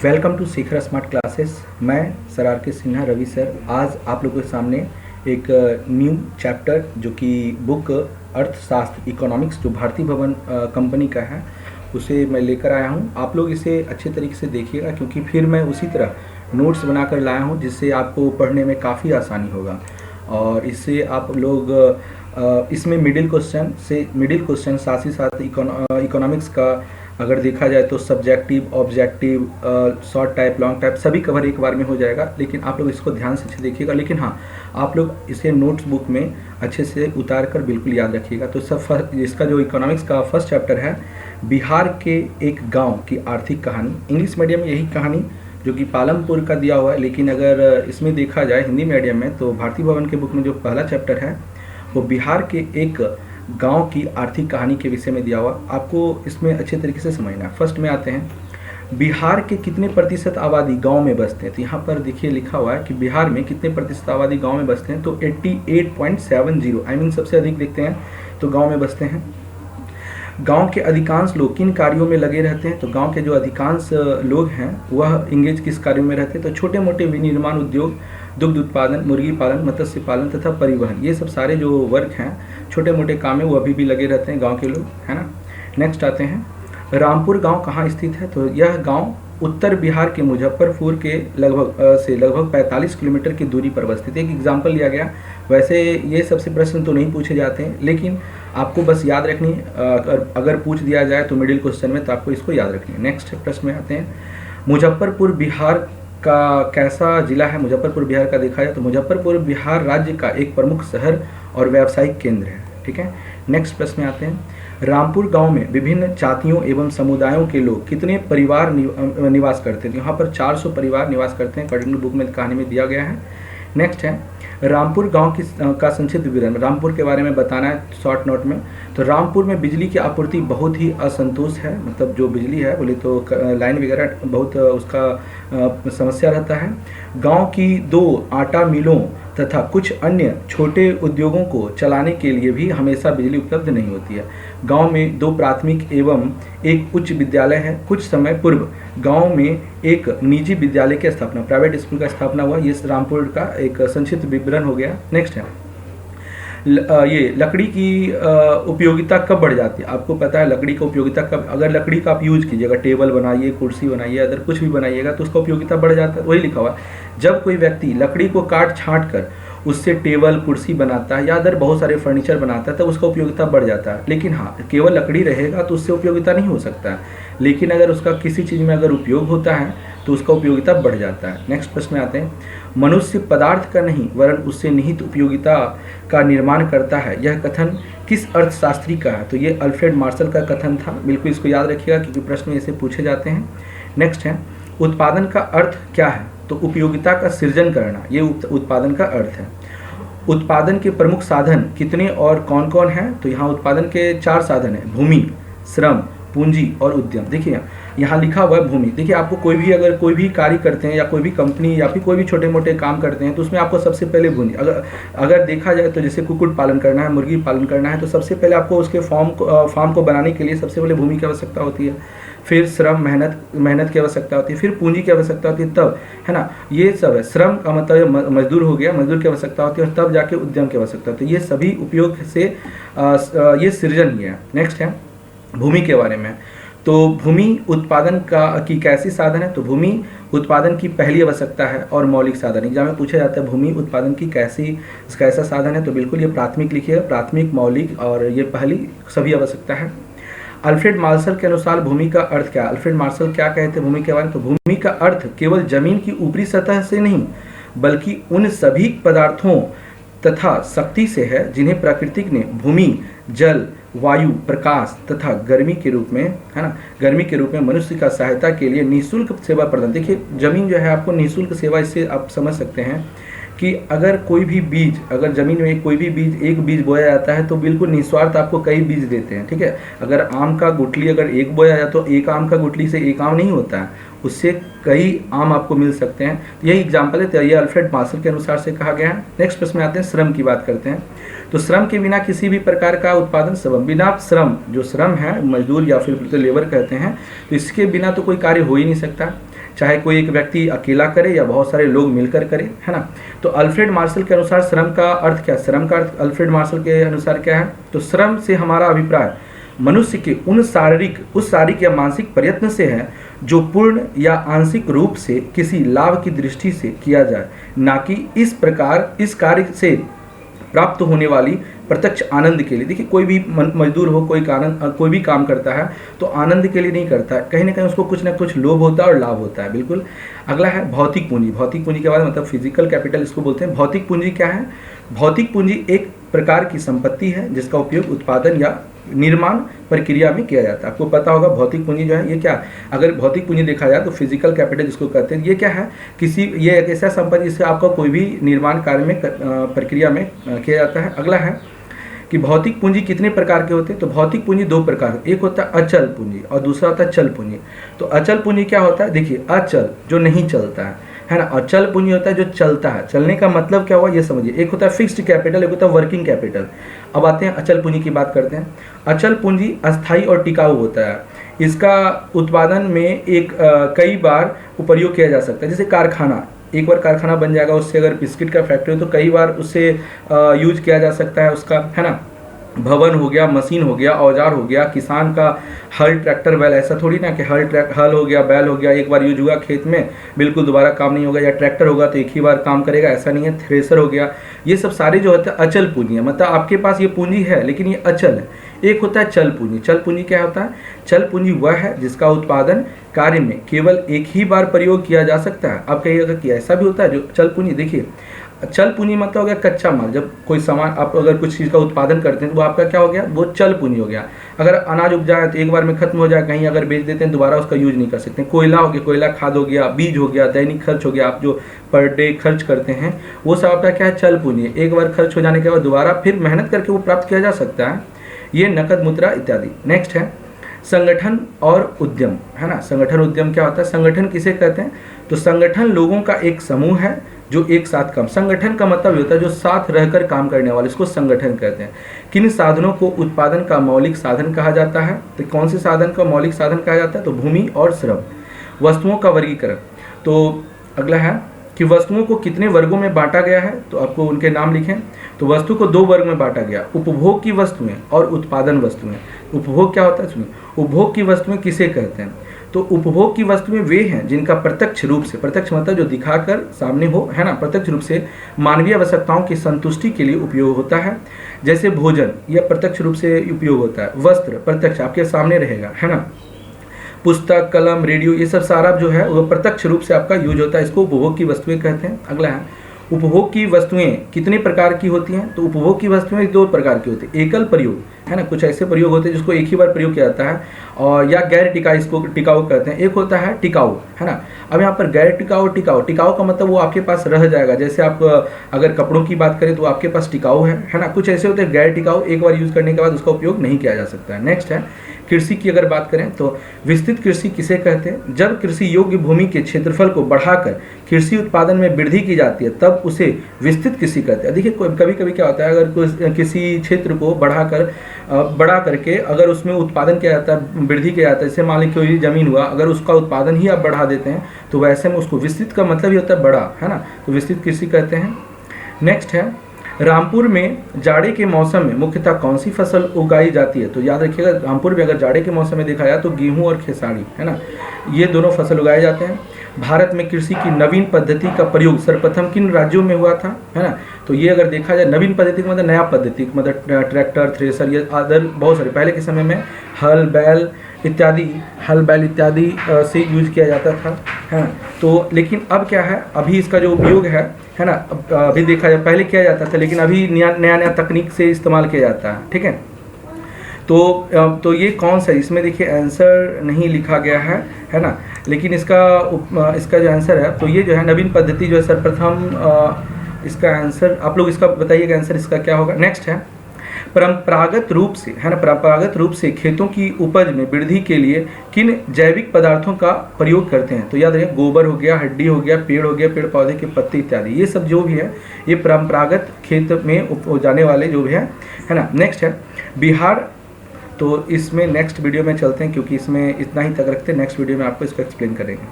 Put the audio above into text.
Welcome to Shikhar smart classes. मैं sir R K Sinha Ravi sir आज आप लोगों के सामने एक न्यू चैप्टर जो कि बुक अर्थशास्त्र इकोनॉमिक्स जो भारतीय भवन कंपनी का है उसे मैं लेकर आया हूं। आप लोग इसे अच्छे तरीके से देखिएगा क्योंकि फिर मैं उसी तरह नोट्स बनाकर लाया हूं जिससे आपको पढ़ने में काफ़ी आसानी होगा और इससे आप लोग इसमें मिडिल क्वेश्चन साथ ही साथ इकोनॉमिक्स का अगर देखा जाए तो subjective, objective, short type, long type सभी कवर एक बार में हो जाएगा। लेकिन आप लोग इसको ध्यान से अच्छे देखिएगा। लेकिन हाँ, आप लोग इसे नोट्स बुक में अच्छे से उतार कर बिल्कुल याद रखिएगा। तो सब इसका जो इकोनॉमिक्स का फर्स्ट चैप्टर है बिहार के एक गांव की आर्थिक कहानी। इंग्लिश मीडियम में यही कहानी जो कि पालमपुर का दिया हुआ है, लेकिन अगर इसमें देखा जाए हिंदी मीडियम में तो भारतीय भवन के बुक में जो पहला चैप्टर है वो बिहार के एक गांव की आर्थिक कहानी के विषय में दिया हुआ। आपको इसमें अच्छे तरीके से समझना है। फर्स्ट में आते हैं, बिहार के कितने प्रतिशत आबादी गांव में बसते हैं। तो यहाँ पर देखिए लिखा हुआ है कि बिहार में कितने प्रतिशत आबादी गांव में बसते हैं। तो 88.70 सबसे अधिक देखते हैं तो गांव में बसते हैं। गांव के अधिकांश लोग किन कार्यों में लगे रहते हैं। तो गांव के जो अधिकांश लोग हैं वह इंगेज किस कार्यों में रहते हैं। तो छोटे मोटे विनिर्माण उद्योग, दुग्ध उत्पादन, मुर्गी पालन, मत्स्य पालन तथा परिवहन, ये सब सारे जो वर्क हैं छोटे मोटे काम में वो अभी भी लगे रहते हैं गांव के लोग, है ना। नेक्स्ट आते हैं, रामपुर गांव कहाँ स्थित है। तो यह गांव उत्तर बिहार के मुजफ्फरपुर के लगभग 45 किलोमीटर की दूरी पर स्थित है। एक एग्जाम्पल लिया गया। वैसे ये सबसे प्रश्न तो नहीं पूछे जाते हैं लेकिन आपको बस याद रखनी, अगर पूछ दिया जाए तो मिडिल क्वेश्चन में तो आपको इसको याद रखनी है। नेक्स्ट प्रश्न में आते हैं, मुजफ्फरपुर बिहार का कैसा जिला है। मुजफ्फरपुर बिहार का देखा जाए तो मुजफ्फरपुर बिहार राज्य का एक प्रमुख शहर और व्यावसायिक केंद्र है। ठीक है। नेक्स्ट प्रश्न में आते हैं, रामपुर गांव में विभिन्न जातियों एवं समुदायों के लोग कितने परिवार निवास करते हैं। तो यहाँ पर 400 परिवार निवास करते हैं, अकॉर्डिंग टू बुक में कहानी में दिया गया है। नेक्स्ट है, रामपुर गांव का संक्षिप्त विवरण। रामपुर के बारे में बताना है शॉर्ट नोट में। तो रामपुर में बिजली की आपूर्ति बहुत ही असंतोष है, मतलब जो बिजली है बोले तो लाइन वगैरह बहुत उसका समस्या रहता है। गांव की 2 आटा मिलों तथा कुछ अन्य छोटे उद्योगों को चलाने के लिए भी हमेशा बिजली उपलब्ध नहीं होती है। गांव में 2 प्राथमिक एवं एक उच्च विद्यालय है। कुछ समय पूर्व गांव में एक निजी विद्यालय की स्थापना, प्राइवेट स्कूल का स्थापना हुआ। ये रामपुर का एक संक्षिप्त विवरण हो गया। नेक्स्ट है, ये लकड़ी की उपयोगिता कब बढ़ जाती है। आपको पता है लकड़ी का उपयोगिता कब, अगर लकड़ी का आप यूज कीजिएगा, टेबल बनाइए, कुर्सी बनाइए, अगर कुछ भी बनाइएगा तो उसका उपयोगिता बढ़ जाता है। वही लिखा हुआ है, जब कोई व्यक्ति लकड़ी को काट छांट कर उससे टेबल कुर्सी बनाता है या अदर बहुत सारे फर्नीचर बनाता है तब उसका उपयोगिता बढ़ जाता है। लेकिन हाँ, केवल लकड़ी रहेगा तो उससे उपयोगिता नहीं हो सकता है, लेकिन अगर उसका किसी चीज़ में अगर उपयोग होता है तो उसका उपयोगिता बढ़ जाता है। नेक्स्ट प्रश्न में आते हैं, मनुष्य पदार्थ का नहीं वरन उससे निहित उपयोगिता का निर्माण करता है, यह कथन किस अर्थशास्त्री का है। तो ये अल्फ्रेड मार्शल का कथन था। बिल्कुल इसको याद रखिएगा क्योंकि प्रश्न ऐसे पूछे जाते हैं। नेक्स्ट है, उत्पादन का अर्थ क्या है। तो उपयोगिता का सृजन करना, ये उत्पादन का अर्थ है। उत्पादन के प्रमुख साधन कितने और कौन कौन हैं। तो यहाँ उत्पादन के 4 साधन हैं, भूमि, श्रम, पूंजी और उद्यम। देखिए यहाँ लिखा हुआ है भूमि। देखिए आपको अगर कोई भी कार्य करते हैं या कोई भी कंपनी या फिर कोई भी छोटे मोटे काम करते हैं तो उसमें आपको सबसे पहले भूमि, अगर देखा जाए तो जैसे कुक्कुट पालन करना है, मुर्गी पालन करना है तो सबसे पहले आपको उसके फार्म को बनाने के लिए सबसे पहले भूमि की आवश्यकता होती है। फिर श्रम, मेहनत की आवश्यकता होती है, फिर पूंजी की आवश्यकता होती है, तब, है ना, ये सब है। श्रम का मतलब मजदूर हो गया, मजदूर की आवश्यकता होती है और तब जाके उद्यम की आवश्यकता होती है। ये सभी उपयोग से ये सृजन ही है। नेक्स्ट है भूमि के बारे में। तो भूमि उत्पादन की कैसी साधन है। तो भूमि उत्पादन की पहली आवश्यकता है और मौलिक साधन। एग्जाम में पूछा जाता है भूमि उत्पादन की कैसा साधन है। तो बिल्कुल ये प्राथमिक लिखिएगा, प्राथमिक, मौलिक और ये पहली सभी आवश्यकता है। अल्फ्रेड मार्शल के अनुसार भूमि का अर्थ क्या है। अल्फ्रेड मार्शल क्या कहते हैं भूमि के बारे में। तो भूमि का अर्थ केवल जमीन की ऊपरी सतह से नहीं बल्कि उन सभी पदार्थों तथा शक्ति से है जिन्हें प्रकृति ने भूमि, जल, वायु, प्रकाश तथा गर्मी के रूप में, है ना, गर्मी के रूप में मनुष्य का सहायता के लिए निःशुल्क सेवा प्रदान। देखिए जमीन जो है आपको निःशुल्क सेवा, इससे आप समझ सकते हैं कि अगर कोई भी बीज, अगर ज़मीन में कोई भी बीज, एक बीज बोया जाता है तो बिल्कुल निस्वार्थ आपको कई बीज देते हैं। ठीक है, अगर आम का गुठली अगर एक बोया जाए तो एक आम का गुठली से एक आम नहीं होता है, उससे कई आम आपको मिल सकते हैं। यही एग्जाम्पल है, तो ये अल्फ्रेड मार्शल के अनुसार से कहा गया है। नेक्स्ट प्रश्न में आते हैं, श्रम की बात करते हैं। तो श्रम के बिना किसी भी प्रकार का उत्पादन संभव। बिना श्रम, जो श्रम है मजदूर या फिर लेबर कहते हैं, तो इसके बिना तो कोई कार्य हो ही नहीं सकता। चाहे कोई एक व्यक्ति अकेला करे या बहुत सारे लोग मिलकर करे, है ना। तो अल्फ्रेड मार्शल के अनुसार श्रम का अर्थ क्या है? श्रम का अर्थ अल्फ्रेड मार्शल के अनुसार क्या है? तो श्रम से हमारा अभिप्राय मनुष्य के उस शारीरिक या मानसिक प्रयत्न से है जो पूर्ण या आंशिक रूप से किसी लाभ की दृष्टि से किया जाए, ना कि इस कार्य से प्राप्त होने वाली प्रत्यक्ष आनंद के लिए। देखिए, कोई भी मजदूर हो, कोई भी काम करता है तो आनंद के लिए नहीं करता है, कहीं ना कहीं उसको कुछ ना कुछ लोभ होता है और लाभ होता है। बिल्कुल। अगला है भौतिक पूंजी। भौतिक पूंजी के बाद मतलब फिजिकल कैपिटल इसको बोलते हैं। भौतिक पूंजी क्या है? भौतिक पूंजी एक प्रकार की संपत्ति है जिसका उपयोग उत्पादन या निर्माण प्रक्रिया में किया जाता है। आपको पता होगा भौतिक पूंजी जो है ये क्या है? अगर भौतिक पूंजी देखा जाए तो फिजिकल कैपिटल जिसको कहते हैं, ये क्या है? ये एक ऐसा संपत्ति जिससे आपका कोई भी निर्माण कार्य में प्रक्रिया में किया जाता है। अगला है कि भौतिक पूंजी कितने प्रकार के होते हैं? तो भौतिक पूंजी दो प्रकार, एक होता है अचल पूंजी और दूसरा होता है चल पूंजी। तो अचल पूंजी क्या होता है? देखिए, अचल जो नहीं चलता है ना, और चल पूंजी होता है जो चलता है। चलने का मतलब क्या हुआ ये समझिए, एक होता है फिक्स्ड कैपिटल, एक होता है वर्किंग कैपिटल। अब आते हैं अचल पूंजी की बात करते हैं। अचल पूंजी अस्थाई और टिकाऊ होता है। इसका उत्पादन में कई बार प्रयोग किया जा सकता है। जैसे कारखाना, एक बार कारखाना बन जाएगा, उससे अगर बिस्किट का फैक्ट्री हो तो कई बार उससे यूज किया जा सकता है उसका, है ना। भवन हो गया, मशीन हो गया, औजार हो गया, किसान का हल, ट्रैक्टर, बैल। ऐसा थोड़ी ना कि हल हो गया, बैल हो गया, एक बार यूज हुआ खेत में, बिल्कुल दोबारा काम नहीं होगा। या ट्रैक्टर होगा तो एक ही बार काम करेगा, ऐसा नहीं है। थ्रेसर हो गया, ये सब सारे जो होते हैं अचल पूंजी है। मतलब आपके पास ये पूंजी है लेकिन ये अचल है। एक होता है चल पूंजी। चल पूंजी क्या होता है? चल पूंजी वह है जिसका उत्पादन कार्य में केवल एक ही बार प्रयोग किया जा सकता है। आप कहिएगा कि ऐसा भी होता है जो चल पूंजी? देखिए, चल पूंजी मतलब हो गया कच्चा माल। जब कोई सामान आप अगर कुछ चीज़ का उत्पादन करते हैं तो वो आपका क्या हो गया? वो चल पूंजी हो गया। अगर अनाज उपजाए तो एक बार में खत्म हो जाए, कहीं अगर बेच देते हैं दोबारा उसका यूज नहीं कर सकते। कोयला हो गया, कोयला खाद हो गया, बीज हो गया, दैनिक खर्च हो गया, आप जो पर डे खर्च करते हैं वो सब आपका क्या है? चल पूंजी। एक बार खर्च हो जाने के बाद दोबारा फिर मेहनत करके वो प्राप्त किया जा सकता है। ये नकद मुद्रा इत्यादि। नेक्स्ट है संगठन और उद्यम, है ना। संगठन उद्यम क्या होता है? संगठन किसे कहते हैं? तो संगठन लोगों का एक समूह है जो एक साथ काम। संगठन का मतलब होता है जो साथ रहकर काम करने वाले, इसको संगठन कहते हैं। किन साधनों को उत्पादन का मौलिक साधन कहा जाता है? तो कौन से साधन का मौलिक साधन कहा जाता है? तो भूमि और श्रम। वस्तुओं का वर्गीकरण। तो अगला है कि वस्तुओं को कितने वर्गों में बांटा गया है? तो आपको उनके नाम लिखें। तो वस्तु को दो वर्ग में बांटा गया, उपभोग की वस्तुएं और उत्पादन वस्तुएं। उपभोग क्या होता है? सुनिए, उपभोग की वस्तुएं किसे कहते हैं? तो उपभोग की वस्तुएं वे हैं जिनका प्रत्यक्ष रूप से, प्रत्यक्ष मतलब जो दिखाकर सामने हो, है ना, प्रत्यक्ष रूप से मानवीय आवश्यकताओं की संतुष्टि के लिए उपयोग होता है। जैसे भोजन, यह प्रत्यक्ष रूप से उपयोग होता है। वस्त्र प्रत्यक्ष आपके सामने रहेगा, है ना। पुस्तक, कलम, रेडियो, ये सब सारा जो है वो प्रत्यक्ष रूप से आपका यूज होता है। इसको उपभोग की वस्तुएं कहते हैं। अगला है उपभोग की वस्तुएं कितने प्रकार की होती हैं? तो उपभोग की वस्तुएं दो प्रकार की होती है। एकल प्रयोग, है ना, कुछ ऐसे प्रयोग होते हैं जिसको एक ही बार प्रयोग किया जाता है, और या गैर टिकाऊ, इसको टिकाऊ कहते हैं। एक होता है टिकाऊ, है ना। अब यहाँ पर गैर टिकाऊ, टिकाऊ का मतलब वो आपके पास रह जाएगा। जैसे आप अगर कपड़ों की बात करें तो आपके पास टिकाऊ है ना। कुछ ऐसे होते हैं गैर टिकाऊ, एक बार यूज करने के बाद उसका उपयोग नहीं किया जा सकता है। नेक्स्ट है कृषि की अगर बात करें तो विस्तृत कृषि किसे कहते हैं? जब कृषि योग्य भूमि के क्षेत्रफल को बढ़ाकर कृषि उत्पादन में वृद्धि की जाती है तब उसे विस्तृत कृषि कहते हैं। देखिए, कभी कभी क्या होता है, अगर किसी क्षेत्र को बड़ा करके अगर उसमें उत्पादन किया जाता है, वृद्धि किया जाता है, जैसे मान लीजिए कोई जमीन हुआ, अगर उसका उत्पादन ही आप बढ़ा देते हैं तो वैसे में उसको विस्तृत का मतलब ही होता है बड़ा, है ना। तो विस्तृत कृषि कहते हैं। नेक्स्ट है रामपुर में जाड़े के मौसम में मुख्यतः कौन सी फसल उगाई जाती है? तो याद रखिएगा, रामपुर में अगर जाड़े के मौसम में देखा जाए तो गेहूं और खेसारी, है ना, ये दोनों फसल उगाए जाते हैं। भारत में कृषि की नवीन पद्धति का प्रयोग सर्वप्रथम किन राज्यों में हुआ था, है ना। तो ये अगर देखा जाए नवीन पद्धति का मतलब नया पद्धति, मतलब ट्रैक्टर, थ्रेसर, ये अदर बहुत सारे, पहले के समय में हल बैल इत्यादि से यूज किया जाता था, है ना। तो लेकिन अब क्या है, अभी इसका जो उपयोग है ना, अभी देखा जाए पहले किया जाता था लेकिन अभी नया तकनीक से इस्तेमाल किया जाता है, ठीक है। तो ये कौन सा, इसमें देखिए आंसर नहीं लिखा गया है ना, लेकिन इसका जो आंसर है तो ये जो है नवीन पद्धति जो है सर्वप्रथम, इसका आंसर आप लोग इसका बताइएगा, आंसर इसका क्या होगा। नेक्स्ट है परंपरागत रूप से, है ना, परंपरागत रूप से खेतों की उपज में वृद्धि के लिए किन जैविक पदार्थों का प्रयोग करते हैं? तो याद रखिए गोबर हो गया, हड्डी हो गया, पेड़ हो गया, पेड़ पौधे के पत्ते इत्यादि, ये सब जो भी है ये परंपरागत खेत में उपजाने वाले जो भी है ना। नेक्स्ट है बिहार। तो इसमें नेक्स्ट वीडियो में चलते हैं क्योंकि इसमें इतना ही तक रखते हैं, नेक्स्ट वीडियो में आपको इसको एक्सप्लेन करेंगे।